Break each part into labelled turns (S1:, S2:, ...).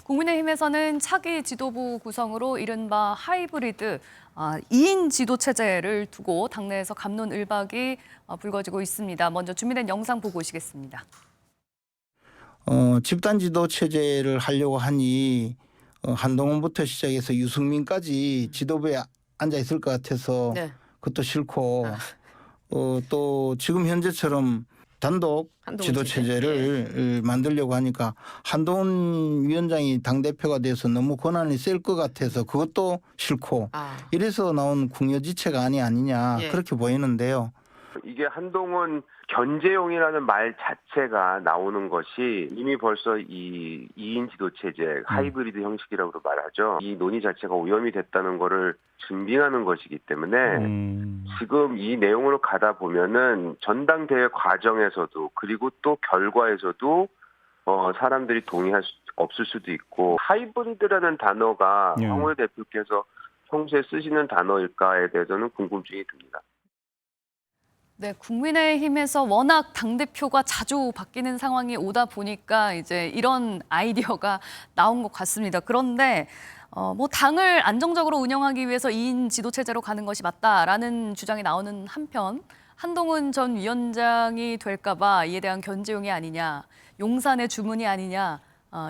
S1: 국민의힘에서는 차기 지도부 구성으로 이른바 하이브리드 2인 지도 체제를 두고 당내에서 갑론을박이 불거지고 있습니다. 먼저 준비된 영상 보고 오시겠습니다.
S2: 집단 지도 체제를 하려고 하니 한동훈부터 시작해서 유승민까지 지도부에 앉아 있을 것 같아서
S1: 네.
S2: 그것도 싫고 또 지금 현재처럼 단독 지도 체제를 만들려고 하니까 한동훈 위원장이 당대표가 돼서 너무 권한이 셀 것 같아서 그것도 싫고 이래서 나온 궁여지체가 아니냐 그렇게 보이는데요.
S3: 이게 한동훈 견제용이라는 말 자체가 나오는 것이 이미 벌써 이 2인 지도체제 하이브리드 형식이라고 말하죠. 이 논의 자체가 오염이 됐다는 거를 증빙하는 것이기 때문에 지금 이 내용으로 가다 보면은 전당대회 과정에서도 그리고 또 결과에서도 사람들이 동의할 수 없을 수도 있고 하이브리드라는 단어가 황우여 대표께서 평소에 쓰시는 단어일까에 대해서는 궁금증이 듭니다.
S1: 네, 국민의힘에서 워낙 당대표가 자주 바뀌는 상황이 오다 보니까 이제 이런 아이디어가 나온 것 같습니다. 그런데 당을 안정적으로 운영하기 위해서 2인 지도체제로 가는 것이 맞다라는 주장이 나오는 한편 한동훈 전 위원장이 될까 봐 이에 대한 견제용이 아니냐, 용산의 주문이 아니냐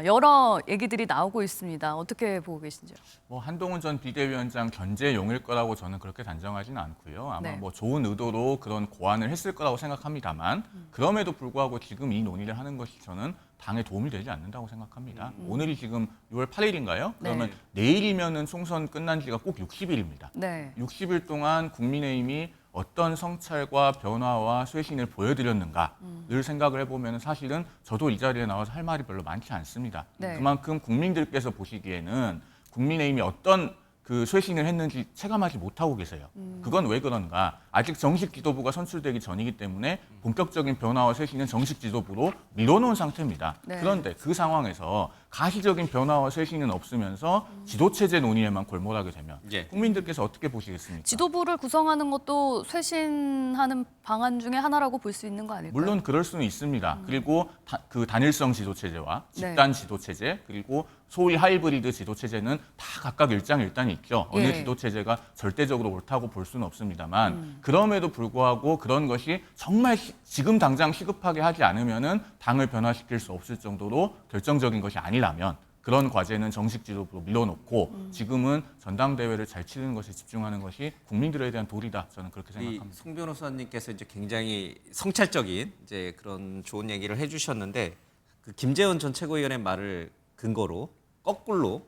S1: 여러 얘기들이 나오고 있습니다. 어떻게 보고 계신지요?
S4: 한동훈 전 비대위원장 견제용일 거라고 저는 그렇게 단정하지는 않고요. 아마 좋은 의도로 그런 고안을 했을 거라고 생각합니다만 그럼에도 불구하고 지금 이 논의를 하는 것이 저는 당에 도움이 되지 않는다고 생각합니다. 오늘이 지금 6월 8일인가요? 그러면 내일이면은 총선 끝난 지가 꼭 60일입니다. 60일 동안 국민의힘이 어떤 성찰과 변화와 쇄신을 보여드렸는가를 생각을 해보면 사실은 저도 이 자리에 나와서 할 말이 별로 많지 않습니다. 그만큼 국민들께서 보시기에는 국민의힘이 어떤 그 쇄신을 했는지 체감하지 못하고 계세요. 그건 왜 그런가? 아직 정식 지도부가 선출되기 전이기 때문에 본격적인 변화와 쇄신은 정식 지도부로 밀어놓은 상태입니다. 그런데 그 상황에서 가시적인 변화와 쇄신은 없으면서 지도체제 논의에만 골몰하게 되면 국민들께서 어떻게 보시겠습니까?
S1: 지도부를 구성하는 것도 쇄신하는 방안 중에 하나라고 볼 수 있는 거 아닐까요?
S4: 물론 그럴 수는 있습니다. 그리고 그 단일성 지도체제와 집단 지도체제 그리고 소위 하이브리드 지도체제는 다 각각 일장일단이 있죠. 어느 지도체제가 절대적으로 옳다고 볼 수는 없습니다만 그럼에도 불구하고 그런 것이 정말 지금 당장 시급하게 하지 않으면은 당을 변화시킬 수 없을 정도로 결정적인 것이 아니라면 그런 과제는 정식 지도부로 밀어놓고 지금은 전당대회를 잘 치르는 것에 집중하는 것이 국민들에 대한 도리다. 저는 그렇게 생각합니다.
S5: 송 변호사님께서 이제 굉장히 성찰적인 이제 그런 좋은 얘기를 해주셨는데 그 김재원 전 최고위원의 말을 근거로 거꾸로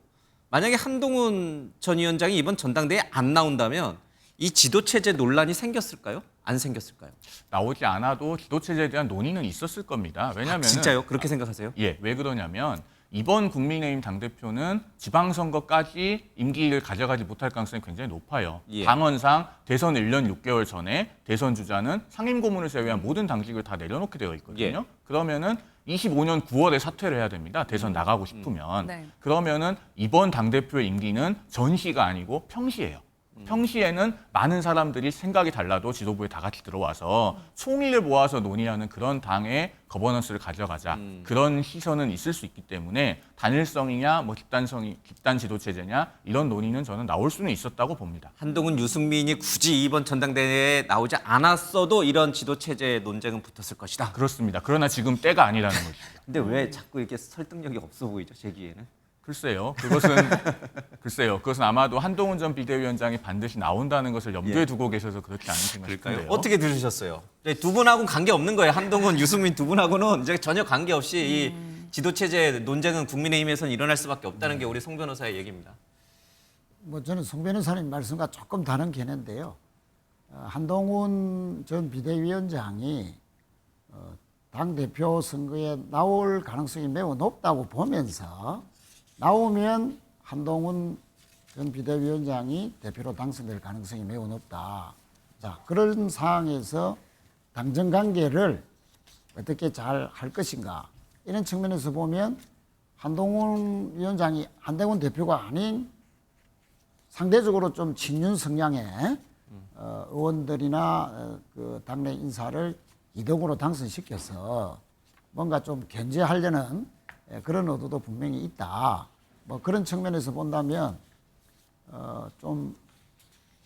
S5: 만약에 한동훈 전 위원장이 이번 전당대회에 안 나온다면 이 지도체제 논란이 생겼을까요? 안 생겼을까요?
S4: 나오지 않아도 지도체제에 대한 논의는 있었을 겁니다. 왜냐하면
S5: 진짜요? 그렇게 생각하세요?
S4: 예, 왜 그러냐면 이번 국민의힘 당대표는 지방선거까지 임기를 가져가지 못할 가능성이 굉장히 높아요. 당헌상 대선 1년 6개월 전에 대선 주자는 상임고문을 제외한 모든 당직을 다 내려놓게 되어 있거든요. 그러면은 25년 9월에 사퇴를 해야 됩니다. 대선 나가고 싶으면. 그러면은 이번 당대표의 임기는 전시가 아니고 평시예요. 평시에는 많은 사람들이 생각이 달라도 지도부에 다 같이 들어와서 총의를 모아서 논의하는 그런 당의 거버넌스를 가져가자. 그런 시선은 있을 수 있기 때문에 단일성이냐 집단 지도체제냐 이런 논의는 저는 나올 수는 있었다고 봅니다.
S5: 한동훈, 유승민이 굳이 이번 전당대회에 나오지 않았어도 이런 지도체제 논쟁은 붙었을 것이다.
S4: 그렇습니다. 그러나 지금 때가 아니라는 것이죠.
S5: 근데 왜 자꾸 이렇게 설득력이 없어 보이죠, 제기에는?
S4: 글쎄요. 그것은 아마도 한동훈 전 비대위원장이 반드시 나온다는 것을 염두에 두고 계셔서 그렇지 않으신가 싶은데요.
S5: 어떻게 들으셨어요? 두 분하고는 관계 없는 거예요. 한동훈, 유승민 두 분하고는 이제 전혀 관계 없이 이 지도체제 논쟁은 국민의힘에서는 일어날 수밖에 없다는 게 우리 송 변호사의 얘기입니다.
S6: 저는 송 변호사님 말씀과 조금 다른 견해인데요. 한동훈 전 비대위원장이 당대표 선거에 나올 가능성이 매우 높다고 보면서 나오면 한동훈 전 비대위원장이 대표로 당선될 가능성이 매우 높다. 자, 그런 상황에서 당정 관계를 어떻게 잘 할 것인가. 이런 측면에서 보면 한동훈 위원장이 한동훈 대표가 아닌 상대적으로 좀 친윤 성향의 의원들이나 그 당내 인사를 이동으로 당선시켜서 뭔가 좀 견제하려는 그런 의도도 분명히 있다. 뭐 그런 측면에서 본다면 좀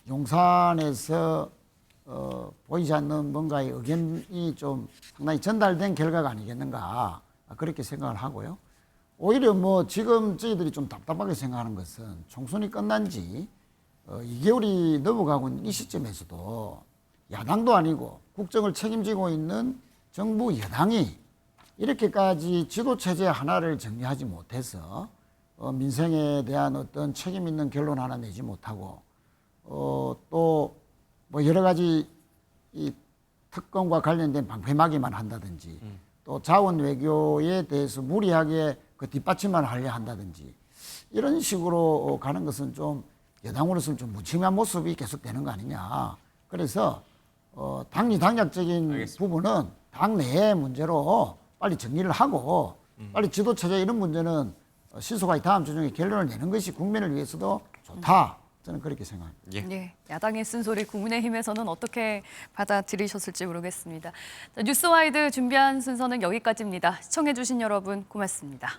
S6: 용산에서 보이지 않는 뭔가의 의견이 좀 상당히 전달된 결과가 아니겠는가 그렇게 생각을 하고요. 오히려 뭐 지금 저희들이 좀 답답하게 생각하는 것은 총선이 끝난 지 2개월이 넘어가고 있는 이 시점에서도 야당도 아니고 국정을 책임지고 있는 정부 여당이 이렇게까지 지도체제 하나를 정리하지 못해서 민생에 대한 어떤 책임 있는 결론 하나 내지 못하고 또 뭐 여러 가지 이 특검과 관련된 방패막이만 한다든지 또 자원 외교에 대해서 무리하게 그 뒷받침만 하려 한다든지 이런 식으로 가는 것은 좀 여당으로서는 좀 무책임한 모습이 계속되는 거 아니냐. 그래서 당리당략적인
S5: 알겠습니다.
S6: 부분은 당 내의 문제로 빨리 정리를 하고 빨리 지도체제 이런 문제는 신속하게 다음 주 중에 결론을 내는 것이 국민을 위해서도 좋다. 저는 그렇게 생각합니다.
S5: 예.
S1: 네, 야당의 쓴소리 국민의힘에서는 어떻게 받아들이셨을지 모르겠습니다. 자, 뉴스와이드 준비한 순서는 여기까지입니다. 시청해주신 여러분 고맙습니다.